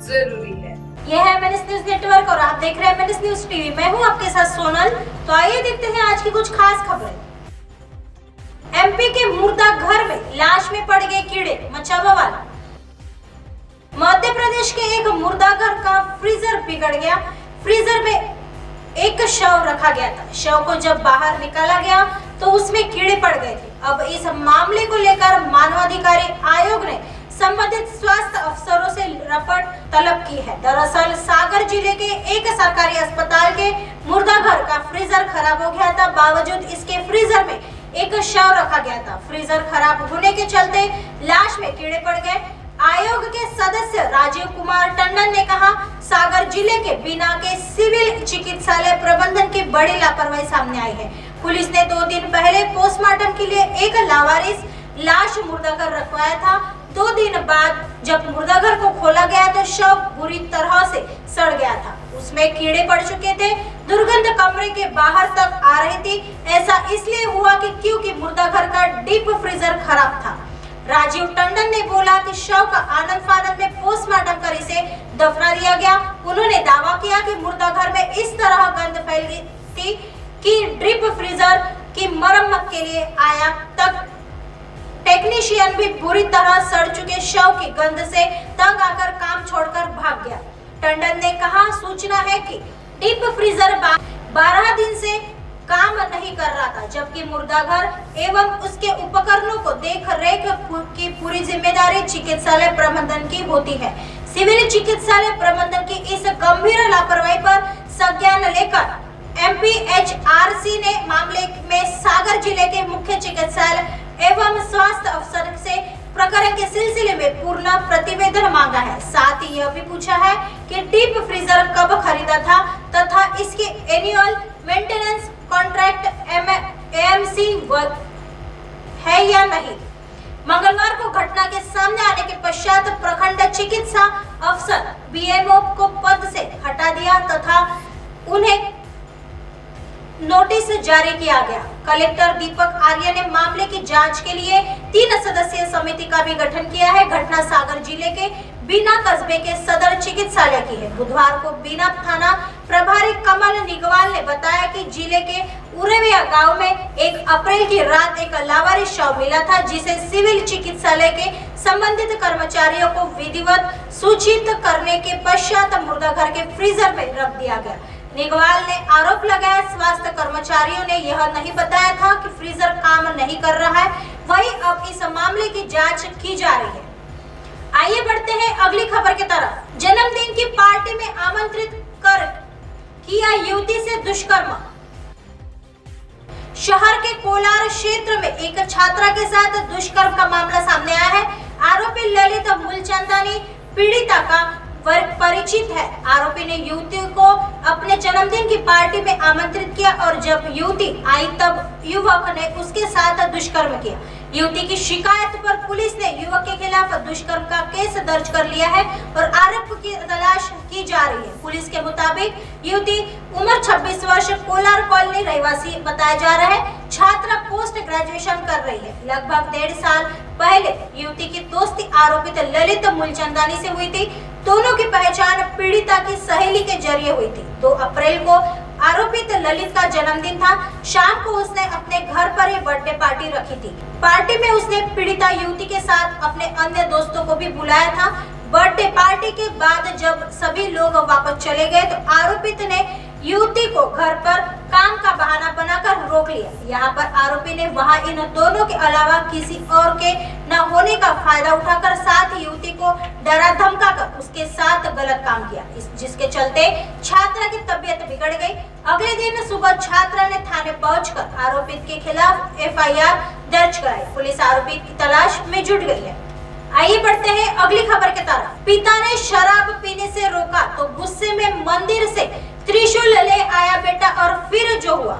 जरूरी है। यह है एमएनएस न्यूज नेटवर्क और आप देख रहे हैं एमएनएस न्यूज टीवी। मैं हूं आपके साथ सोनल। तो आइए देखते हैं आज की कुछ खास खबरें। एमपी के मुर्दा घर में लाश में पड़ गए कीड़े, मचा बवाल। मध्य प्रदेश के एक मुर्दा घर का फ्रीजर बिगड़ गया। फ्रीजर में एक शव रखा गया था। शव को जब बाहर निकाला गया तो उसमें कीड़े पड़ गए थे। अब इस मामले को लेकर मानवाधिकारी आयोग ने संबंधित स्वास्थ्य अफसरों से रिपोर्ट तलब की है। दरअसल सागर जिले के एक सरकारी अस्पताल के मुर्दा घर का फ्रीजर खराब हो गया था। बावजूद इसके फ्रीजर में एक शव रखा गया था। फ्रीजर खराब होने के चलते लाश में कीड़े पड़ गए। आयोग के सदस्य राजीव कुमार टंडन ने कहा, सागर जिले के बीना के सिविल चिकित्सालय प्रबंधन की बड़ी लापरवाही सामने आई है। पुलिस ने 2 दिन पहले पोस्टमार्टम के लिए एक लावारिस लाश मुर्दाघर रखवाया था। 2 दिन बाद जब मुर्दाघर को खोला गया तो शव बुरी तरह से सड़ गया था। उसमें कीड़े पड़ चुके थे। दुर्गंध कमरे के बाहर तक आ रही थी। ऐसा इसलिए हुआ कि क्योंकि मुर्दाघर का डीप फ्रीजर खराब था। राजीव टंडन ने बोला कि शव का आनंद फानंद में पोस्टमार्टम कर इसे दफना दिया गया। उन्होंने दावा किया कि मुर्दाघर में इस तरह गंध फैल गई थी कि डीप फ्रीजर की मरम्मत के लिए आया तक टेक्नीशियन भी बुरी तरह सड़ चुके शव की गंध से तंग आकर काम छोड़कर भाग गया। टंडन ने कहा, सूचना है कि डीप फ्रीजर 12 दिन से काम नहीं कर रहा था, जबकि मुर्दाघर एवं उसके उपकरणों को देख रेख की पूरी जिम्मेदारी चिकित्सालय प्रबंधन की होती है। सिविल चिकित्सालय प्रबंधन की इस गंभीर लापरवाही पर संज्ञान लेकर एमपीएचआरसी ने मामले में सागर जिले के मुख्य चिकित्सालय एवं स्वास्थ्य अफसर से प्रकरण के सिलसिले में पूर्ण प्रतिवेदन मांगा है। साथ ही यह भी पूछा है कि डीप फ्रीजर कब खरीदा था तथा इसके एनुअल मेंटेनेंस कॉन्ट्रैक्ट एएमसी है या नहीं। मंगलवार को घटना के सामने आने के पश्चात प्रखंड चिकित्सा अफसर बीएमओ को पद से हटा दिया तथा उन्हें नोटिस जारी किया गया। कलेक्टर दीपक आर्य ने मामले की जांच के लिए 3 सदस्यीय समिति का भी गठन किया है। घटना सागर जिले के बीना कस्बे के सदर चिकित्सालय की है। बुधवार को बीना थाना प्रभारी कमल निगवाल ने बताया कि जिले के उरेविया गांव में 1 अप्रैल की रात एक लावारिस शव मिला था, जिसे सिविल चिकित्सालय के संबंधित कर्मचारियों को विधिवत सूचित करने के पश्चात मुर्दाघर के फ्रीजर में रख दिया गया। निगवाल ने आरोप लगाया, स्वास्थ्य कर्मचारियों ने यह नहीं बताया था कि फ्रीजर काम नहीं कर रहा है। वहीं अब इस मामले की जांच की जा रही है। आइए बढ़ते हैं अगली खबर की तरफ। जन्मदिन की पार्टी में आमंत्रित कर किया युवती से दुष्कर्म। शहर के कोलार क्षेत्र में एक छात्रा के साथ दुष्कर्म का मामला सामने आया है। आरोपी ललित मूलचंदानी पीड़िता का परिचित है। आरोपी ने युवती को अपने जन्मदिन की पार्टी में आमंत्रित किया और जब युवती आई तब युवक ने उसके साथ दुष्कर्म किया। युवती की शिकायत पर पुलिस ने युवक के खिलाफ दुष्कर्म का केस दर्ज कर लिया है और आरोपी की तलाश की जा रही है। पुलिस के मुताबिक युवती उम्र 26 वर्ष, कोलार कॉलोनी रहवासी बताया जा रहा है। छात्रा पोस्ट ग्रेजुएशन कर रही है। लगभग 1.5 साल पहले युवती की दोस्ती आरोपित ललित मूलचंदानी से हुई थी। दोनों की पहचान पीड़िता की सहेली के जरिए हुई थी। 2 अप्रैल को आरोपित ललित का जन्मदिन था। शाम को उसने अपने घर पर ही बर्थडे पार्टी रखी थी। पार्टी में उसने पीड़िता युवती के साथ अपने अन्य दोस्तों को भी बुलाया था। बर्थडे पार्टी के बाद जब सभी लोग वापस चले गए तो आरोपित ने युवती को घर पर काम का बहाना बनाकर रोक लिया। यहाँ पर आरोपी ने वहाँ इन दोनों के अलावा किसी और के न होने का फायदा उठाकर साथ युवती को डरा धमका कर उसके साथ गलत काम किया, जिसके चलते छात्रा की तबीयत बिगड़ गई। अगले दिन सुबह छात्रा ने थाने पहुंचकर आरोपित के खिलाफ एफआईआर दर्ज कराई। पुलिस आरोपी की तलाश में जुट गई है। आइए बढ़ते हैं अगली खबर की तरफ। पिता ने शराब पीने से रोका तो गुस्से में मंदिर से त्रिशूल ले आया बेटा और फिर जो हुआ।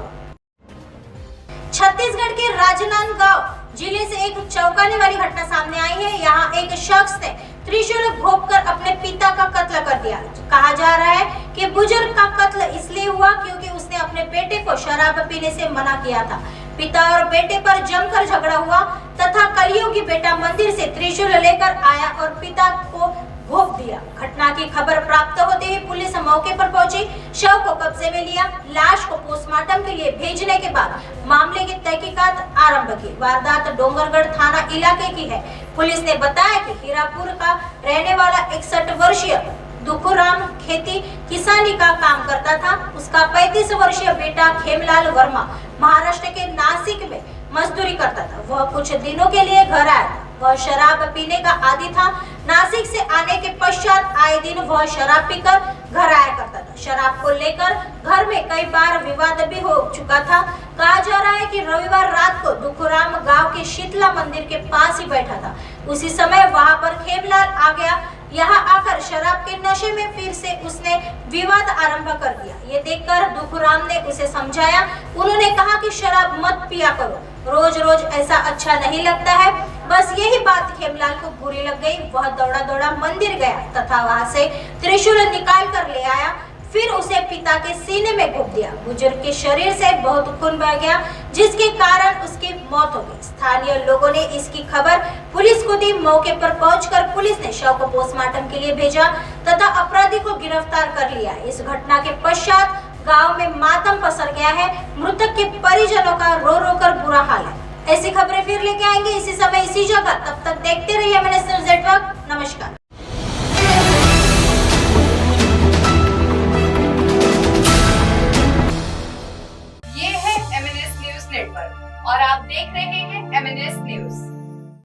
छत्तीसगढ़ के राजनांदगांव जिले से एक चौंकाने वाली घटना सामने आई है। यहाँ एक शख्स ने त्रिशूल घोंपकर अपने पिता का कत्ल कर दिया। कहा जा रहा है कि बुजुर्ग का कत्ल इसलिए हुआ क्योंकि उसने अपने बेटे को शराब पीने से मना किया था। पिता और बेटे पर जमकर झगड़ा हुआ तथा कलयुगी बेटा मंदिर से त्रिशूल लेकर आया और पिता को भोंक दिया। घटना की खबर प्राप्त होते ही पुलिस मौके पर पहुंची, शव को कब्जे में लिया। लाश को पोस्टमार्टम के लिए भेजने के बाद मामले की तहकीकात आरंभ की। वारदात डोंगरगढ़ थाना इलाके की है। पुलिस ने बताया कि हीरापुर का रहने वाला 61 वर्षीय दुखुराम खेती किसानी का काम करता था। उसका 35 वर्षीय बेटा खेमलाल वर्मा महाराष्ट्र के नासिक में मजदूरी करता था। वह कुछ दिनों के लिए घर आया था। वह शराब पीने का आदी था। नासिक से आने के पश्चात आए दिन वह शराब पीकर घर आया करता था। शराब को लेकर घर में कई बार विवाद भी हो चुका था। कहा जा रहा है कि रविवार रात को दुखुराम गांव के शीतला मंदिर के पास ही बैठा था। उसी समय वहां पर खेमलाल आ गया। यहाँ आकर शराब के नशे में फिर से उसने विवाद आरंभ कर दिया। ये देखकर दुखुराम ने उसे समझाया। उन्होंने कहा कि शराब मत पिया करो, रोज रोज ऐसा अच्छा नहीं लगता है। बस यही बात खेमलाल को बुरी लग गई। वह दौड़ा दौड़ा मंदिर गया तथा वहां से त्रिशूल निकाल कर ले आया। फिर उसे पिता के सीने में घोंप दिया। बुजुर्ग के शरीर से बहुत खून बह गया, जिसके कारण उसकी मौत हो गई। स्थानीय लोगों ने इसकी खबर पुलिस को दी। मौके पर पहुंचकर पुलिस ने शव को पोस्टमार्टम के लिए भेजा तथा अपराधी को गिरफ्तार कर लिया। इस घटना के पश्चात गांव में मातम पसर गया है। मृतक के परिजनों का रो रो कर बुरा हाल है। ऐसी खबरें फिर लेके आएंगे इसी समय इसी जगह। तब तक देखते रहिए MNS न्यूज़ नेटवर्क।